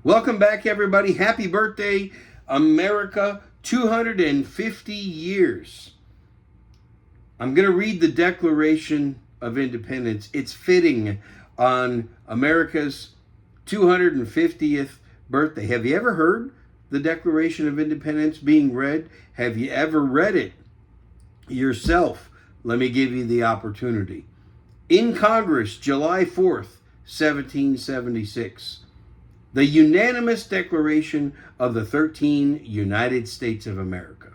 Welcome back, everybody. Happy birthday, America. 250 years. I'm going to read the Declaration of Independence. It's fitting on America's 250th birthday. Have you ever heard the Declaration of Independence being read? Have you ever read it yourself? Let me give you the opportunity. In Congress, July 4th, 1776. The unanimous declaration of the 13 United States of America.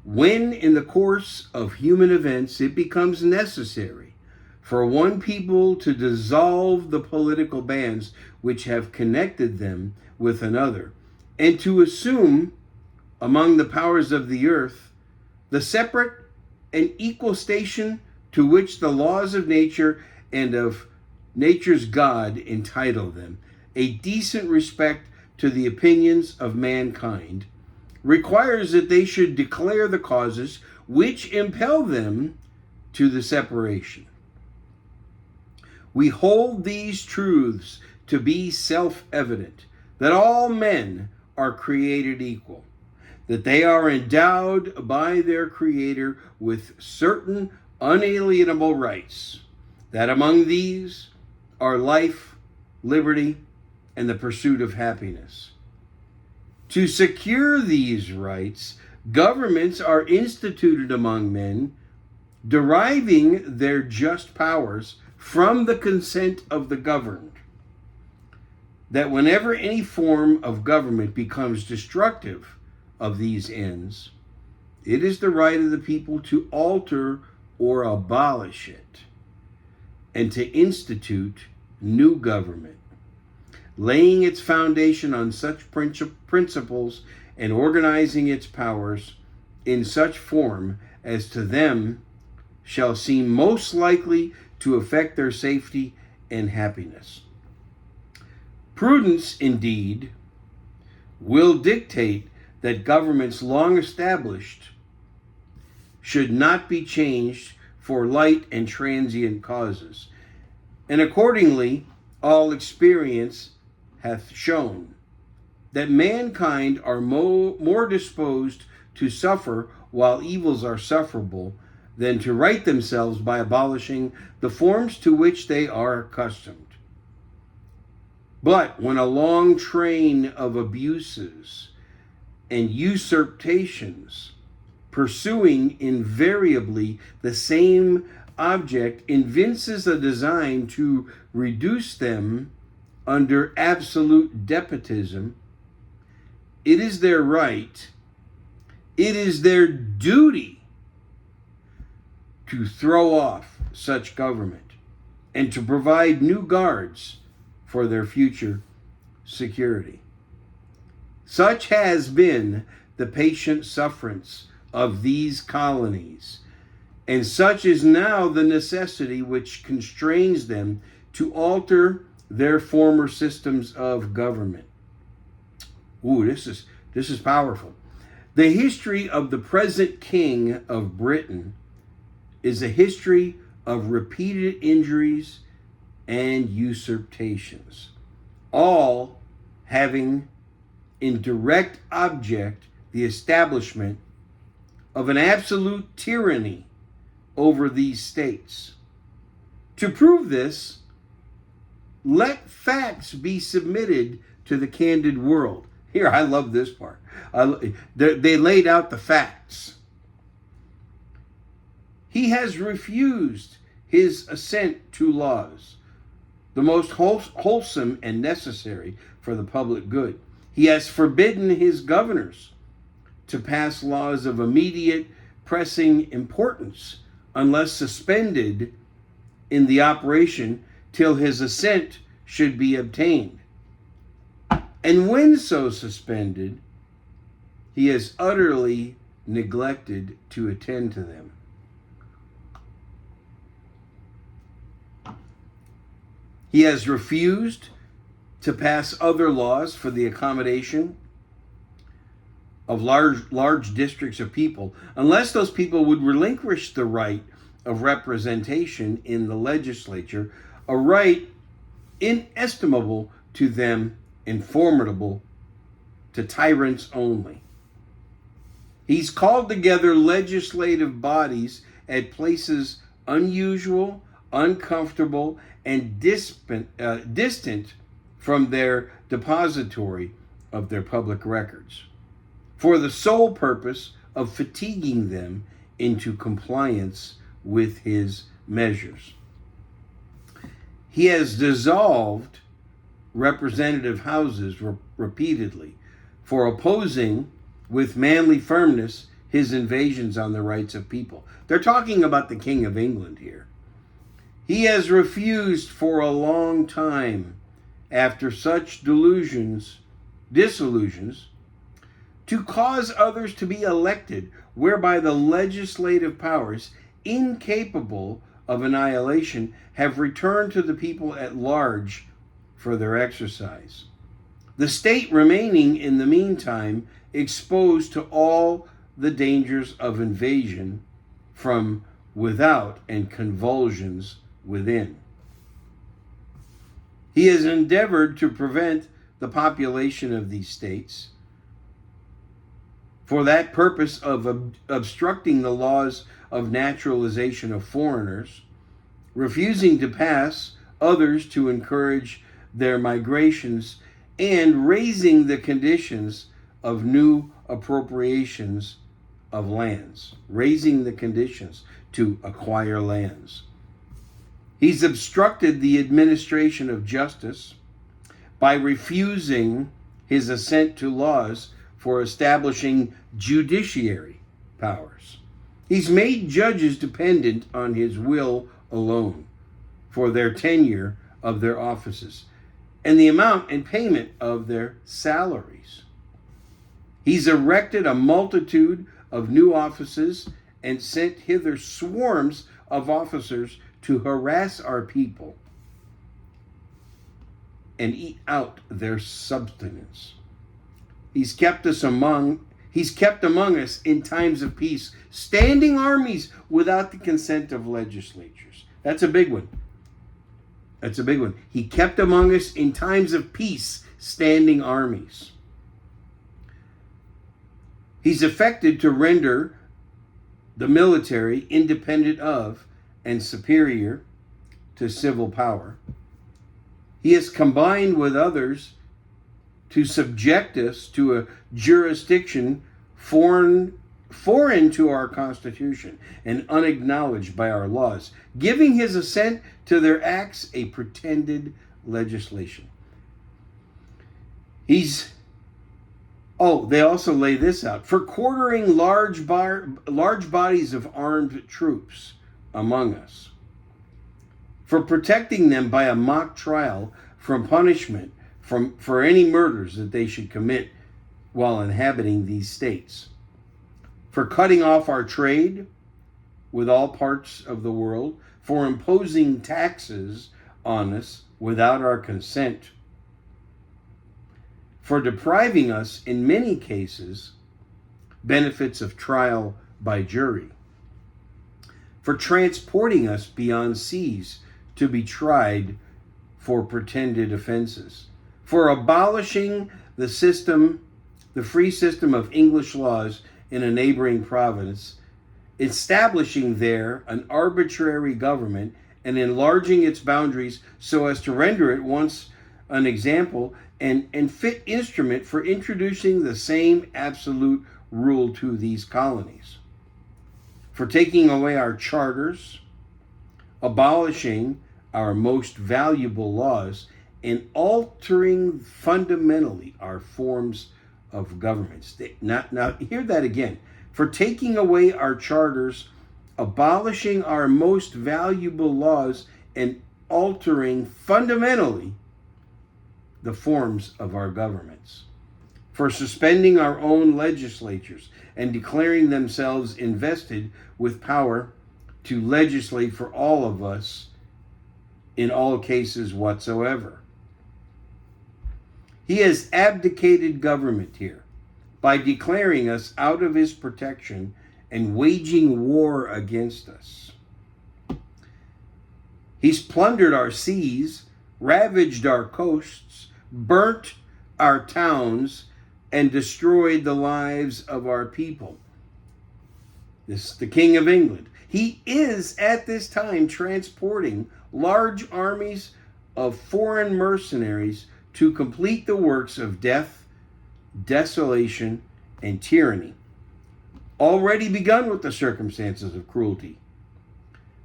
When in the course of human events it becomes necessary for one people to dissolve the political bands which have connected them with another, and to assume among the powers of the earth the separate and equal station to which the laws of nature and of nature's God entitle them, a decent respect to the opinions of mankind, requires that they should declare the causes which impel them to the separation. We hold these truths to be self-evident, that all men are created equal, that they are endowed by their Creator with certain unalienable rights, that among these are life, liberty, and the pursuit of happiness. To secure these rights, governments are instituted among men, deriving their just powers from the consent of the governed. That whenever any form of government becomes destructive of these ends, it is the right of the people to alter or abolish it, and to institute new government, laying its foundation on such principles and organizing its powers in such form as to them shall seem most likely to affect their safety and happiness. Prudence, indeed, will dictate that governments long established should not be changed for light and transient causes, and accordingly all experience hath shown that mankind are more disposed to suffer while evils are sufferable than to right themselves by abolishing the forms to which they are accustomed. But when a long train of abuses and usurpations, pursuing invariably the same object, evinces a design to reduce them under absolute despotism, it is their right, it is their duty to throw off such government and to provide new guards for their future security. Such has been the patient sufferance of these colonies, and such is now the necessity which constrains them to alter their former systems of government. Ooh, this is powerful. The history of the present king of Britain is a history of repeated injuries and usurpations, all having in direct object the establishment of an absolute tyranny over these states. To prove this, let facts be submitted to the candid world. Here, I love this part. They laid out the facts. He has refused his assent to laws, the most wholesome and necessary for the public good. He has forbidden his governors to pass laws of immediate, pressing importance unless suspended in the operation till his assent should be obtained. And when so suspended, he has utterly neglected to attend to them. He has refused to pass other laws for the accommodation of large districts of people, unless those people would relinquish the right of representation in the legislature, a right inestimable to them and formidable to tyrants only. He's called together legislative bodies at places unusual, uncomfortable, and distant from their depository of their public records, for the sole purpose of fatiguing them into compliance with his measures. He has dissolved representative houses repeatedly for opposing with manly firmness his invasions on the rights of people. They're talking about the King of England here. He has refused for a long time, after such disillusions, to cause others to be elected, whereby the legislative powers, incapable of annihilation, have returned to the people at large for their exercise. The state remaining in the meantime exposed to all the dangers of invasion from without and convulsions within. He has endeavored to prevent the population of these states for that purpose of obstructing the laws of naturalization of foreigners, refusing to pass others to encourage their migrations, and raising the conditions of new appropriations of lands, raising the conditions to acquire lands. He's obstructed the administration of justice by refusing his assent to laws for establishing judiciary powers. He's made judges dependent on his will alone for their tenure of their offices and the amount and payment of their salaries. He's erected a multitude of new offices and sent hither swarms of officers to harass our people and eat out their substance. He's kept among us in times of peace, standing armies without the consent of legislatures. That's a big one. That's a big one. He kept among us in times of peace, standing armies. He's affected to render the military independent of and superior to civil power. He has combined with others to subject us to a jurisdiction foreign to our Constitution and unacknowledged by our laws, giving his assent to their acts a pretended legislation. They also lay this out: for quartering large bodies of armed troops among us, for protecting them by a mock trial from punishment for any murders that they should commit while inhabiting these states, for cutting off our trade with all parts of the world, for imposing taxes on us without our consent, for depriving us, in many cases, benefits of trial by jury, for transporting us beyond seas to be tried for pretended offenses, for abolishing the free system of English laws in a neighboring province, establishing there an arbitrary government and enlarging its boundaries so as to render it once an example and fit instrument for introducing the same absolute rule to these colonies, for taking away our charters, abolishing our most valuable laws, and altering fundamentally our forms of governments. Now, hear that again. For taking away our charters, abolishing our most valuable laws, and altering fundamentally the forms of our governments. For suspending our own legislatures and declaring themselves invested with power to legislate for all of us in all cases whatsoever. He has abdicated government here by declaring us out of his protection and waging war against us. He's plundered our seas, ravaged our coasts, burnt our towns and destroyed the lives of our people. This is the King of England. He is at this time transporting large armies of foreign mercenaries to complete the works of death, desolation, and tyranny, already begun with the circumstances of cruelty,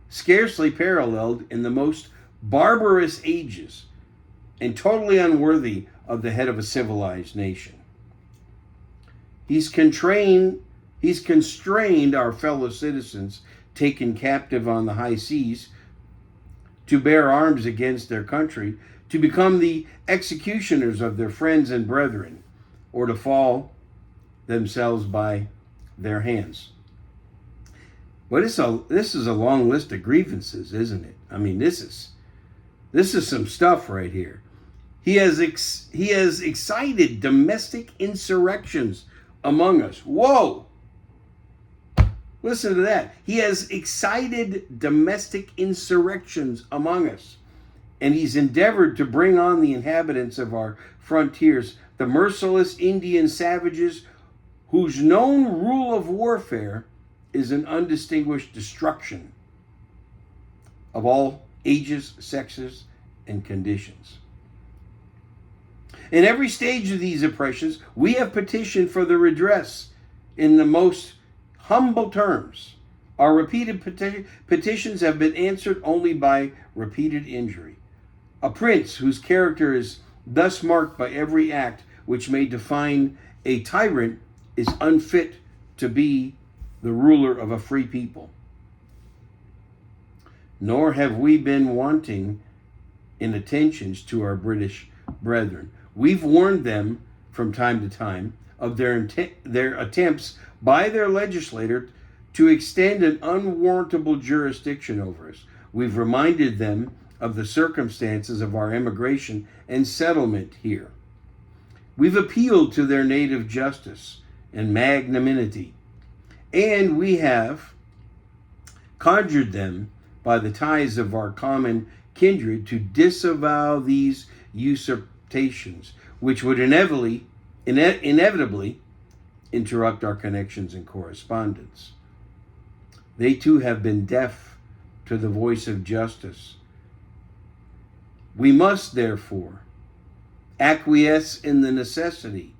scarcely paralleled in the most barbarous ages, and totally unworthy of the head of a civilized nation. He's constrained our fellow citizens taken captive on the high seas to bear arms against their country, to become the executioners of their friends and brethren, or to fall themselves by their hands. But this is a long list of grievances, isn't it? I mean, this is some stuff right here. He has excited domestic insurrections among us. Whoa! Listen to that. He has excited domestic insurrections among us. And he's endeavored to bring on the inhabitants of our frontiers, the merciless Indian savages whose known rule of warfare is an undistinguished destruction of all ages, sexes, and conditions. In every stage of these oppressions, we have petitioned for the redress in the most humble terms. Our repeated petitions have been answered only by repeated injury. A prince whose character is thus marked by every act which may define a tyrant is unfit to be the ruler of a free people. Nor have we been wanting in attentions to our British brethren. We've warned them from time to time of their attempts by their legislator to extend an unwarrantable jurisdiction over us. We've reminded them of the circumstances of our immigration and settlement here. We've appealed to their native justice and magnanimity, and we have conjured them by the ties of our common kindred to disavow these usurpations, which would inevitably interrupt our connections and correspondence. They too have been deaf to the voice of justice. We must, therefore, acquiesce in the necessity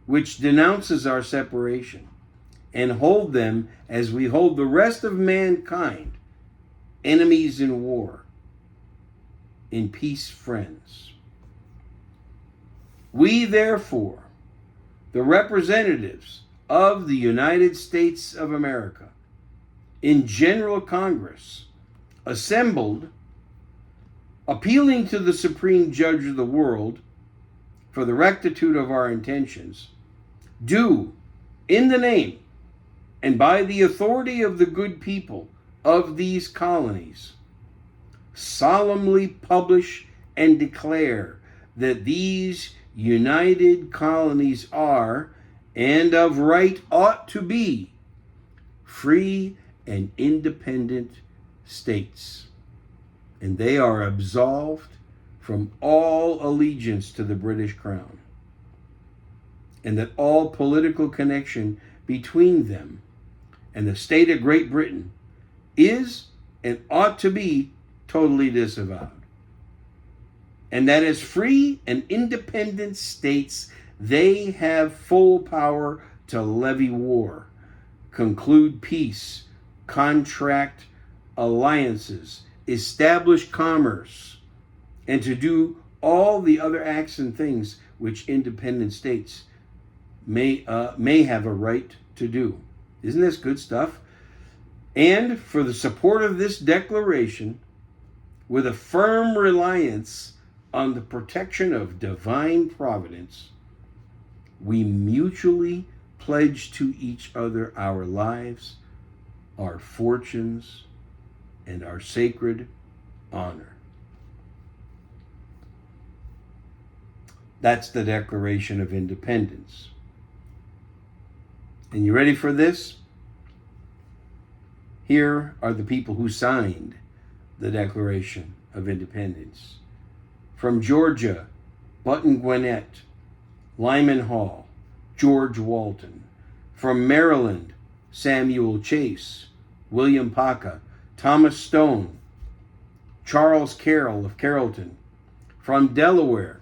which denounces our separation, and hold them as we hold the rest of mankind, enemies in war, in peace friends. We, therefore, the representatives of the United States of America, in General Congress, assembled, appealing to the Supreme Judge of the world for the rectitude of our intentions, do, in the name and by the authority of the good people of these colonies, solemnly publish and declare that these united colonies are, and of right ought to be, free and independent states, and they are absolved from all allegiance to the British Crown, and that all political connection between them and the state of Great Britain is and ought to be totally disavowed, and that as free and independent states they have full power to levy war, conclude peace, contract alliances, establish commerce, and to do all the other acts and things which independent states may have a right to do. Isn't this good stuff? And for the support of this declaration, with a firm reliance on the protection of divine providence, we mutually pledge to each other our lives, our fortunes, and our sacred honor. That's the Declaration of Independence. And you ready for this? Here are the people who signed the Declaration of Independence. From Georgia, Button Gwinnett, Lyman Hall, George Walton. From Maryland, Samuel Chase, William Paca, Thomas Stone, Charles Carroll of Carrollton. From Delaware,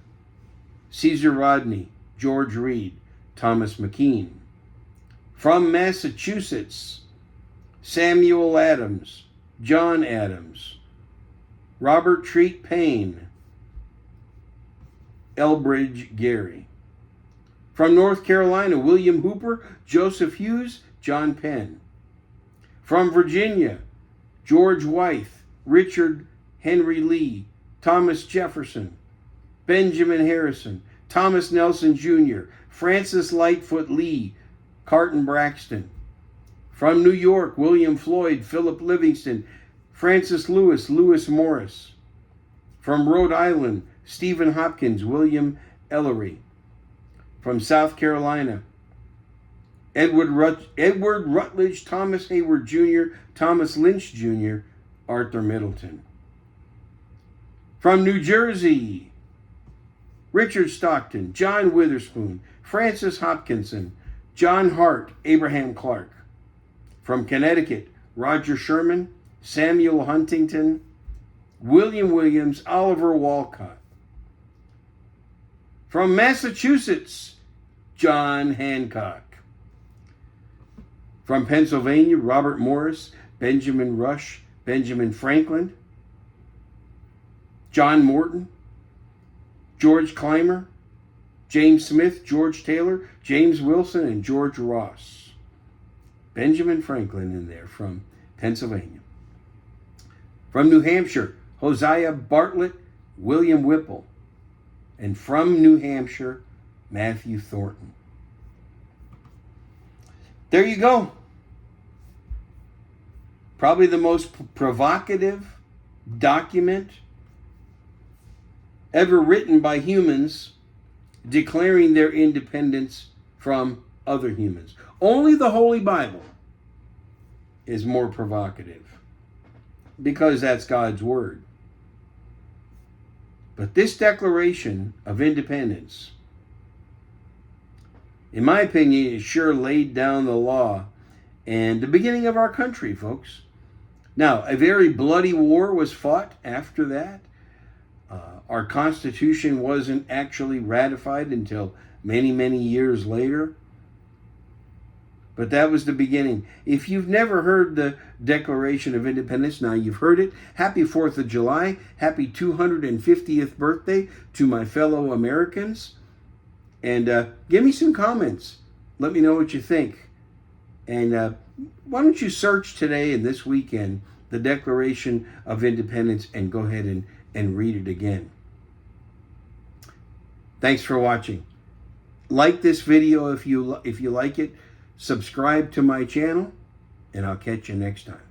Caesar Rodney, George Reed, Thomas McKean. From Massachusetts, Samuel Adams, John Adams, Robert Treat Payne, Elbridge Gary. From North Carolina, William Hooper, Joseph Hughes, John Penn. From Virginia, George Wythe, Richard Henry Lee, Thomas Jefferson, Benjamin Harrison, Thomas Nelson Jr., Francis Lightfoot Lee, Carton Braxton. From New York, William Floyd, Philip Livingston, Francis Lewis, Lewis Morris. From Rhode Island, Stephen Hopkins, William Ellery. From South Carolina, Edward Rutledge, Thomas Hayward Jr., Thomas Lynch Jr., Arthur Middleton. From New Jersey, Richard Stockton, John Witherspoon, Francis Hopkinson, John Hart, Abraham Clark. From Connecticut, Roger Sherman, Samuel Huntington, William Williams, Oliver Walcott. From Massachusetts, John Hancock. From Pennsylvania, Robert Morris, Benjamin Rush, Benjamin Franklin, John Morton, George Clymer, James Smith, George Taylor, James Wilson, and George Ross. Benjamin Franklin in there from Pennsylvania. From New Hampshire, Hosea Bartlett, William Whipple. And from New Hampshire, Matthew Thornton. There you go. Probably the most provocative document ever written by humans declaring their independence from other humans. Only the Holy Bible is more provocative because that's God's word. But this Declaration of Independence, in my opinion, it sure laid down the law and the beginning of our country, folks. Now, a very bloody war was fought after that. Our Constitution wasn't actually ratified until many, many years later. But that was the beginning. If you've never heard the Declaration of Independence, now you've heard it. Happy 4th of July. Happy 250th birthday to my fellow Americans. And give me some comments. Let me know what you think. And why don't you search today and this weekend the Declaration of Independence and go ahead and read it again. Thanks for watching. Like this video if you like it. Subscribe to my channel, and I'll catch you next time.